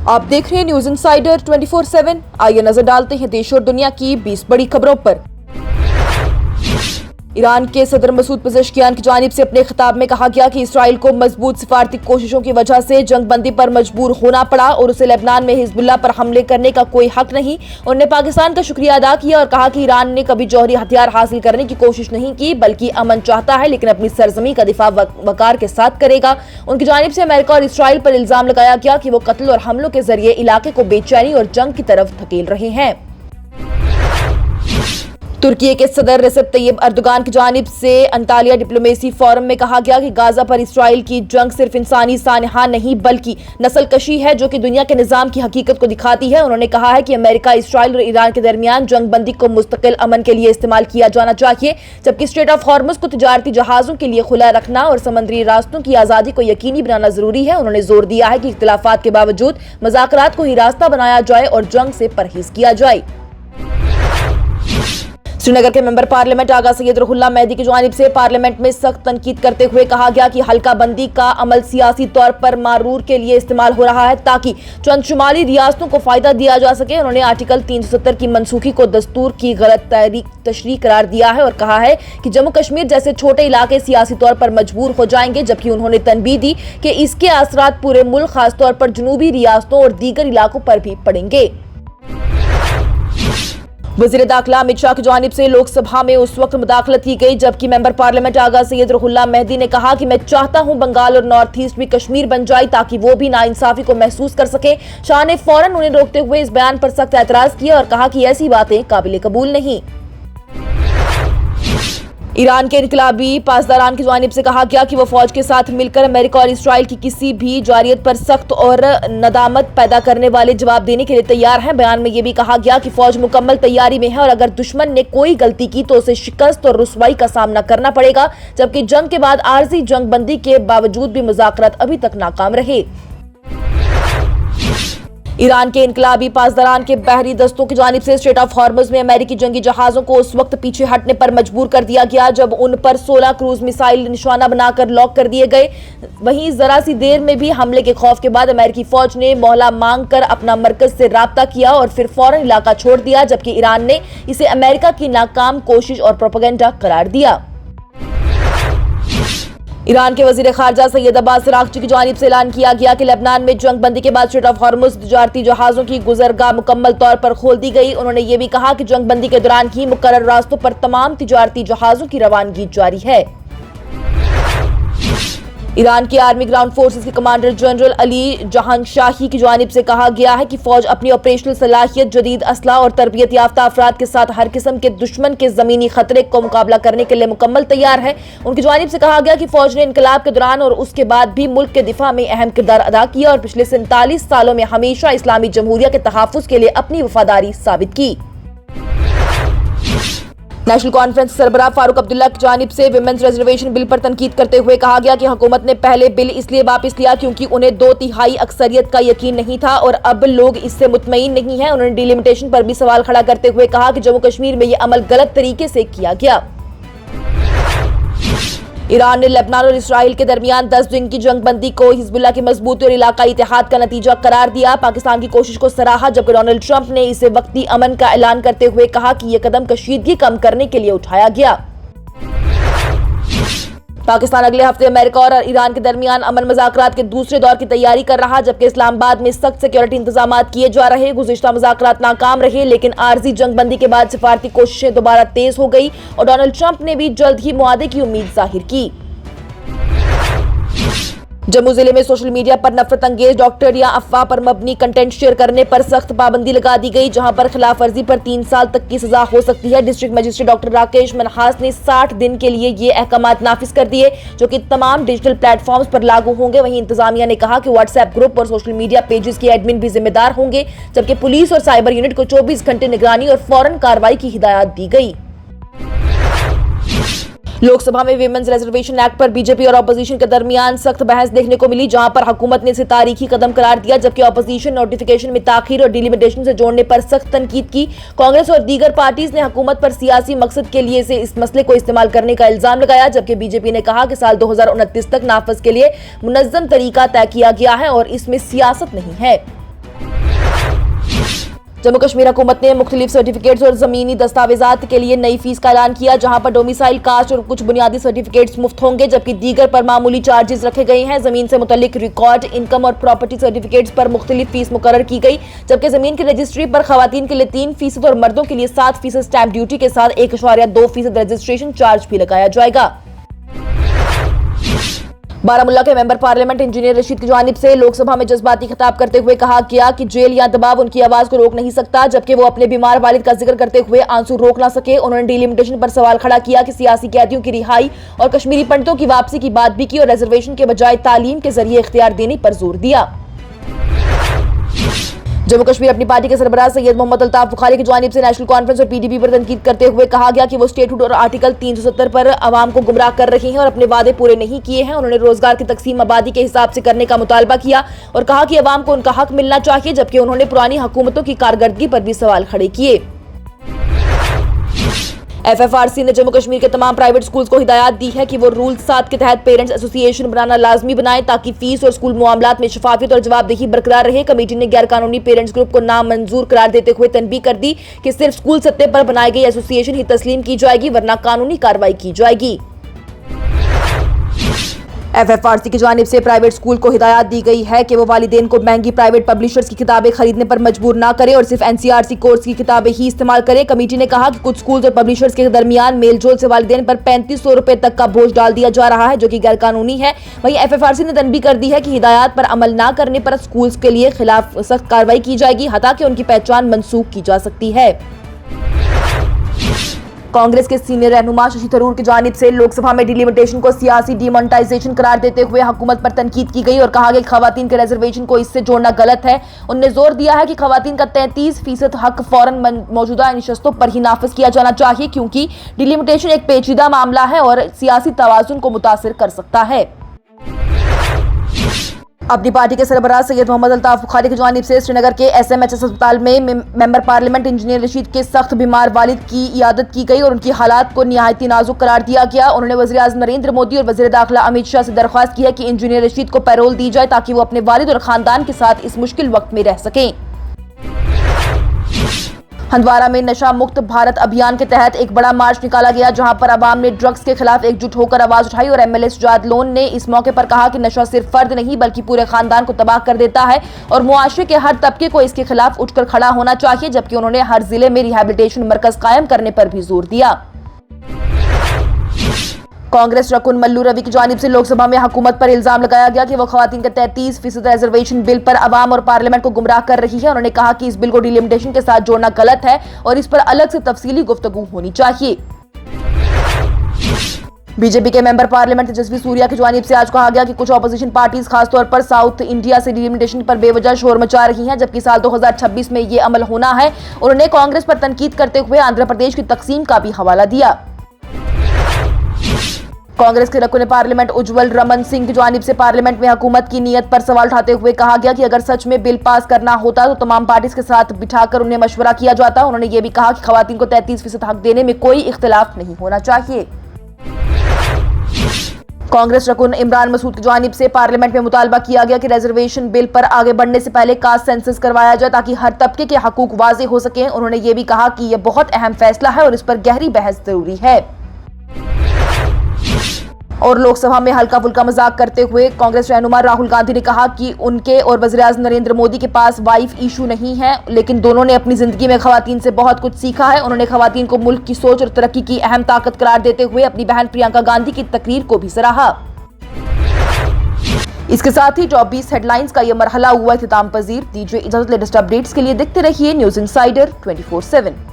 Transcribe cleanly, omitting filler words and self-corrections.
आप देख रहे हैं न्यूज इंसाइडर 24/7। आइए नजर डालते हैं देश और दुनिया की 20 बड़ी खबरों पर। ईरान के सदर मसूद पेजेश्कियान की जानिब से अपने खिताब में कहा गया कि इसराइल को मजबूत सिफारती कोशिशों की वजह से जंगबंदी पर मजबूर होना पड़ा और उसे लेबनान में हिजबुल्लाह पर हमले करने का कोई हक नहीं। उन्होंने पाकिस्तान का शुक्रिया अदा किया और कहा कि ईरान ने कभी जौहरी हथियार हासिल करने की कोशिश नहीं की, बल्कि अमन चाहता है लेकिन अपनी सरजमी का दिफा वकार के साथ करेगा। उनकी जानिब से अमेरिका और इसराइल पर इल्जाम लगाया गया कि वो कत्ल और हमलों के जरिए इलाके को बेचैनी और जंग की तरफ धकेल रहे हैं। तुर्की के सदर रेसेप तैयब अर्दोगान की जानिब से अंतालिया डिप्लोमेसी फोरम में कहा गया कि गाजा पर इसराइल की जंग सिर्फ इंसानी सानहा नहीं बल्कि नस्लकशी है जो कि दुनिया के निजाम की हकीकत को दिखाती है। उन्होंने कहा है कि अमेरिका, इसराइल और ईरान के दरमियान जंगबंदी को मुस्तकिल अमन के लिए इस्तेमाल किया जाना चाहिए, जबकि स्ट्रेट ऑफ हॉर्मुज को तिजारती जहाजों के लिए खुला रखना और समुद्री रास्तों की आजादी को यकीनी बनाना जरूरी है। उन्होंने जोर दिया है कि इख्तिलाफात के बावजूद मुज़ाकरात को ही रास्ता बनाया जाए और जंग से परहेज किया जाए। श्रीनगर के मेंबर पार्लियामेंट आगा सैयद रुहुल्लाह मेहदी की जानिब से पार्लियामेंट में सख्त तनकीद करते हुए कहा गया कि हल्का बंदी का अमल सियासी तौर पर मारूर के लिए इस्तेमाल हो रहा है ताकि चंद शुमाली रियासतों को फायदा दिया जा सके। उन्होंने आर्टिकल 370 की मनसूखी को दस्तूर की गलत तशरीह करार दिया है और कहा है कि जम्मू कश्मीर जैसे छोटे इलाके सियासी तौर पर मजबूर हो जाएंगे, जबकि उन्होंने तनबीह दी कि इसके असरात पूरे मुल्क, खासतौर पर जुनूबी रियासतों और दीगर इलाकों पर भी पड़ेंगे। वज़ीर दाखिला अमित शाह की जानिब से लोकसभा में उस वक्त मुदाखलत की गई जबकि मेंबर पार्लियामेंट आगा सैयद रुहुल्लाह मेहदी ने कहा कि मैं चाहता हूं बंगाल और नॉर्थ ईस्ट भी कश्मीर बन जाए ताकि वो भी नाइंसाफी को महसूस कर सके। शाह ने फौरन उन्हें रोकते हुए इस बयान पर सख्त एतराज किया और कहा कि ऐसी बातें काबिल कबूल नहीं। ईरान के इनकलाबी पासदारान की जानिब से कहा गया कि वो फौज के साथ मिलकर अमेरिका और इसराइल की किसी भी जारियत पर सख्त और नदामत पैदा करने वाले जवाब देने के लिए तैयार हैं। बयान में यह भी कहा गया कि फौज मुकम्मल तैयारी में है और अगर दुश्मन ने कोई गलती की तो उसे शिकस्त और रुसवाई का सामना करना पड़ेगा, जबकि जंग के बाद आर्जी जंगबंदी के बावजूद भी मुज़ाकरात अभी तक नाकाम रहे। ईरान के इनकलाबी पासदारान के बहरी दस्तों की जानिब से स्ट्रेट ऑफ हॉर्मुज में अमेरिकी जंगी जहाजों को उस वक्त पीछे हटने पर मजबूर कर दिया गया जब उन पर 16 क्रूज मिसाइल निशाना बनाकर लॉक कर दिए गए। वहीं जरा सी देर में भी हमले के खौफ के बाद अमेरिकी फौज ने मोहला मांगकर अपना मरकज से राब्ता किया और फिर फौरन इलाका छोड़ दिया, जबकि ईरान ने इसे अमेरिका की नाकाम कोशिश और प्रोपेगेंडा करार दिया। ईरान के वजीर खारजा सैयद अब्बास अरागची की जानिब से ऐलान किया गया कि लेबनान में जंगबंदी के बाद स्ट्रेट ऑफ हॉर्मुज तिजारती जहाजों की गुजरगाह मुकम्मल तौर पर खोल दी गई। उन्होंने ये भी कहा कि जंगबंदी के दौरान ही मुकर्रर रास्तों पर तमाम तिजारती जहाजों की रवानगी जारी है। ईरान की आर्मी ग्राउंड फोर्सेस के कमांडर जनरल अली जहांशाही की जानिब से कहा गया है कि फौज अपनी ऑपरेशनल सलाहियत, जदीद असला और तरबियत याफ्ता अफराद के साथ हर किस्म के दुश्मन के जमीनी खतरे को मुकाबला करने के लिए मुकम्मल तैयार है। उनकी जानिब से कहा गया कि फौज ने इनकलाब के दौरान और उसके बाद भी मुल्क के दिफा में अहम किरदार अदा किया और पिछले 47 सालों में हमेशा इस्लामी जमहूरिया के तहफ़्फ़ुज़ के लिए अपनी वफादारी साबित की। नेशनल कॉन्फ्रेंस सरबराह फारूक अब्दुल्ला की जानिब से विमेंस रिजर्वेशन बिल पर तनकीद करते हुए कहा गया कि हुकूमत ने पहले बिल इसलिए वापस लिया क्योंकि उन्हें 2/3 अक्सरियत का यकीन नहीं था और अब लोग इससे मुतमईन नहीं हैं। उन्होंने डिलिमिटेशन पर भी सवाल खड़ा करते हुए कहा कि जम्मू कश्मीर में यह अमल गलत तरीके से किया गया। ईरान ने लेबनान और इसराइल के दरमियान 10 दिन की जंगबंदी को हिजबुल्लाह की मजबूती और इलाकाई इत्तेहाद का नतीजा करार दिया। पाकिस्तान की कोशिश को सराहा, जबकि डोनाल्ड ट्रंप ने इसे वक्ती अमन का ऐलान करते हुए कहा कि यह कदम कशीदगी कम करने के लिए उठाया गया। पाकिस्तान अगले हफ्ते अमेरिका और ईरान के दरमियान अमन मुज़ाकरात के दूसरे दौर की तैयारी कर रहा, जबकि इस्लामाबाद में सख्त सिक्योरिटी इंतजाम किए जा रहे। गुज़िश्ता मुज़ाकरात नाकाम रहे, लेकिन आर्जी जंगबंदी के बाद सिफारती कोशिशें दोबारा तेज हो गई और डोनाल्ड ट्रंप ने भी जल्द ही मुआदे की उम्मीद जाहिर की। जम्मू जिले में सोशल मीडिया पर नफरत अंगेज डॉक्टर या अफवाह पर मबनी कंटेंट शेयर करने पर सख्त पाबंदी लगा दी गई, जहां पर खिलाफ वर्जी पर 3 साल तक की सजा हो सकती है। District magistrate doctor Rakesh Manhas ने 60 दिन के लिए ये अहकामात नाफिज कर दिए जो कि तमाम डिजिटल प्लेटफॉर्म्स पर लागू होंगे। वहीं इंतजामिया ने कहा कि व्हाट्सएप ग्रुप और सोशल मीडिया पेजेस के एडमिन भी जिम्मेदार होंगे, जबकि पुलिस और साइबर यूनिट को 24 घंटे निगरानी और फौरन कार्रवाई की हिदायत दी गई। लोकसभा में विमेंस रिजर्वेशन एक्ट पर बीजेपी और अपोजिशन के दरमियान सख्त बहस देखने को मिली, जहां पर हुकूमत ने इसे तारीखी कदम करार दिया, जबकि अपोजिशन नोटिफिकेशन में ताखीर और डिलिमिटेशन से जोड़ने पर सख्त तनकीद की। कांग्रेस और दीगर पार्टीज ने हुकूमत पर सियासी मकसद के लिए इस मसले को इस्तेमाल करने का इल्जाम लगाया, जबकि बीजेपी ने कहा कि साल 2029 तक नाफज के लिए मुनज़्ज़म तरीका तय किया गया है और इसमें सियासत नहीं है। जम्मू कश्मीर हुकूमत ने मुख्तलिफ सर्टिफिकेट्स और जमीनी दस्तावेजात के लिए नई फीस का ऐलान किया, जहां पर डोमिसाइल, कास्ट और कुछ बुनियादी सर्टिफिकेट्स मुफ्त होंगे, जबकि दीगर पर मामूली चार्जेस रखे गए हैं। जमीन से मुतल्लिक रिकॉर्ड, इनकम और प्रॉपर्टी सर्टिफिकेट्स पर मुख्तलिफ फीस मुकर्रर की गई, जबकि जमीन की रजिस्ट्री पर खवातीन के लिए 3% और मर्दों के लिए 7% स्टैंप ड्यूटी के साथ 1.2% रजिस्ट्रेशन चार्ज भी लगाया जाएगा। बारामूला के मेंबर पार्लियामेंट इंजीनियर रशीद की जानिब से लोकसभा में जज्बाती खिताब करते हुए कहा गया कि जेल या दबाव उनकी आवाज को रोक नहीं सकता, जबकि वो अपने बीमार वालिद का जिक्र करते हुए आंसू रोक ना सके। उन्होंने डिलिमिटेशन पर सवाल खड़ा किया कि सियासी कैदियों की रिहाई और कश्मीरी पंडितों की वापसी की बात भी की और रिजर्वेशन के बजाय तालीम के जरिए इख्तियार देने पर जोर दिया। जम्मू कश्मीर अपनी पार्टी के सरबराह सैयद मोहम्मद अल्ताफ बुखारी की जानिब से नेशनल कॉन्फ्रेंस और पीडीपी पर तनकीद करते हुए कहा गया कि वो स्टेटहुड और आर्टिकल 370 पर आवाम को गुमराह कर रही हैं और अपने वादे पूरे नहीं किए हैं। उन्होंने रोजगार की तकसीम आबादी के हिसाब से करने का मुतालबा किया और कहा कि आवाम को उनका हक मिलना चाहिए, जबकि उन्होंने पुरानी हुकूमतों की कारकर्दगी पर भी सवाल खड़े किए। FFRC ने जम्मू कश्मीर के तमाम प्राइवेट स्कूल्स को हिदायत दी है कि वो रूल 7 के तहत पेरेंट्स एसोसिएशन बनाना लाजमी बनाएं, ताकि फीस और स्कूल मामलात में शफाफियत और जवाबदेही बरकरार रहे। कमेटी ने गैर कानूनी पेरेंट्स ग्रुप को नामंजूर करार देते हुए तनबीह कर दी कि सिर्फ स्कूल सत्ते पर बनाई गई एसोसिएशन ही तस्लीम की जाएगी, वरना कानूनी कार्रवाई की जाएगी। FFRC की जानिब से प्राइवेट स्कूल को हिदायत दी गई है कि वो वालिदैन को महंगी प्राइवेट पब्लिशर्स की किताबें खरीदने पर मजबूर ना करे और सिर्फ NCRC कोर्स की किताबें ही इस्तेमाल करे। कमेटी ने कहा कि कुछ स्कूल्स और पब्लिशर्स के दरमियान मेलजोल से वालिदैन पर 3500 रुपए तक का बोझ डाल दिया जा रहा है, जो कि गैर कानूनी है। वहीं FFRC ने तनबीह कर दी है कि हिदायत पर अमल न करने पर स्कूल्स के लिए खिलाफ सख्त कार्रवाई की जाएगी, हता कि उनकी पहचान मनसूख की जा सकती है। कांग्रेस के सीनियर रहनुमा शशि थरूर की जानिब से लोकसभा में डिलिमिटेशन को सियासी डिमोनेटाइजेशन करार देते हुए हुकूमत पर तनकीद की गई और कहा कि खवातीन के रिजर्वेशन को इससे जोड़ना गलत है। उन्होंने जोर दिया है कि खवातीन का 33% हक फौरन मौजूदा नशस्तों पर ही नाफिज किया जाना चाहिए, क्योंकि डिलिमिटेशन एक पेचीदा मामला है और सियासी तवाजुन को मुतासिर कर सकता है। अपनी पार्टी के सरबराह सैयद मोहम्मद अल्ताफ बुखारी की जानिब से श्रीनगर के SMHS अस्पताल में मेंबर पार्लियामेंट इंजीनियर रशीद के सख्त बीमार वालिद की इयादत की गई और उनकी हालात को निहायती नाजुक करार दिया गया। उन्होंने वज़ीर आज़म नरेंद्र मोदी और वज़ीर दाखिला अमित शाह से दरख्वास्त की है कि इंजीनियर रशीद को पैरोल दी जाए, ताकि वो अपने वालिद और खानदान के साथ इस मुश्किल वक्त में रह सकें। हंदवारा में नशा मुक्त भारत अभियान के तहत एक बड़ा मार्च निकाला गया, जहां पर आवाम ने ड्रग्स के खिलाफ एकजुट होकर आवाज उठाई और MLA सुजात लोन ने इस मौके पर कहा कि नशा सिर्फ फर्द नहीं बल्कि पूरे खानदान को तबाह कर देता है और मुआशरे के हर तबके को इसके खिलाफ उठकर खड़ा होना चाहिए। जबकि उन्होंने हर जिले में रिहैबिलिटेशन मरकज कायम करने पर भी जोर दिया। कांग्रेस रकुन मल्लू रवि की जानिब से लोकसभा में हुकूमत पर इल्जाम लगाया गया कि वो खवातीन के 33% रिजर्वेशन बिल पर अवाम और पार्लियामेंट को गुमराह कर रही है। उन्होंने कहा कि इस बिल को डिलिमिटेशन के साथ जोड़ना गलत है और इस पर अलग से तफसीली गुफ्तगू होनी चाहिए। बीजेपी के मेंबर पार्लियामेंट तेजस्वी सूर्या की जानिब से आज कहा गया कि कुछ ऑपोजिशन पार्टीज खासतौर पर साउथ इंडिया से डिलिमिटेशन पर बेवजह शोर मचा रही हैं, जबकि साल 2026 में ये अमल होना है। उन्होंने कांग्रेस पर तनकीद करते हुए आंध्र प्रदेश की तकसीम का भी हवाला दिया। कांग्रेस के रकुन पार्लियामेंट उज्जवल रमन सिंह की जानिब से पार्लियामेंट में हुकूमत की नीयत पर सवाल उठाते हुए कहा गया कि अगर सच में बिल पास करना होता तो तमाम पार्टीज के साथ बिठाकर उन्हें मशवरा किया जाता। उन्होंने ये भी कहा कि खवातीन को 33% हक देने में कोई इख्तिलाफ नहीं होना चाहिए। कांग्रेस रकुन इमरान मसूद की जानिब से पार्लियामेंट में मुतालबा किया गया कि रिजर्वेशन बिल पर आगे बढ़ने से पहले कास्ट सेंसस करवाया जाए, ताकि हर तबके के हकूक वाज़े हो सके। उन्होंने ये भी कहा कि यह बहुत अहम फैसला है और इस पर गहरी बहस जरूरी है। और लोकसभा में हल्का फुल्का मजाक करते हुए कांग्रेस रहनुमा राहुल गांधी ने कहा कि उनके और वज़ीर आज़म नरेंद्र मोदी के पास वाइफ इशू नहीं है, लेकिन दोनों ने अपनी जिंदगी में खवातीन से बहुत कुछ सीखा है। उन्होंने खवातीन को मुल्क की सोच और तरक्की की अहम ताकत करार देते हुए अपनी बहन प्रियंका गांधी की तकरीर को भी सराहा। इसके साथ ही टॉप 20 हेडलाइंस का यह मरहला हुआ इख्तिताम पजीर। दीजिए इजाजत, लेटेस्ट अपडेट्स के लिए देखते रहिए न्यूज़ इनसाइडर 24/7।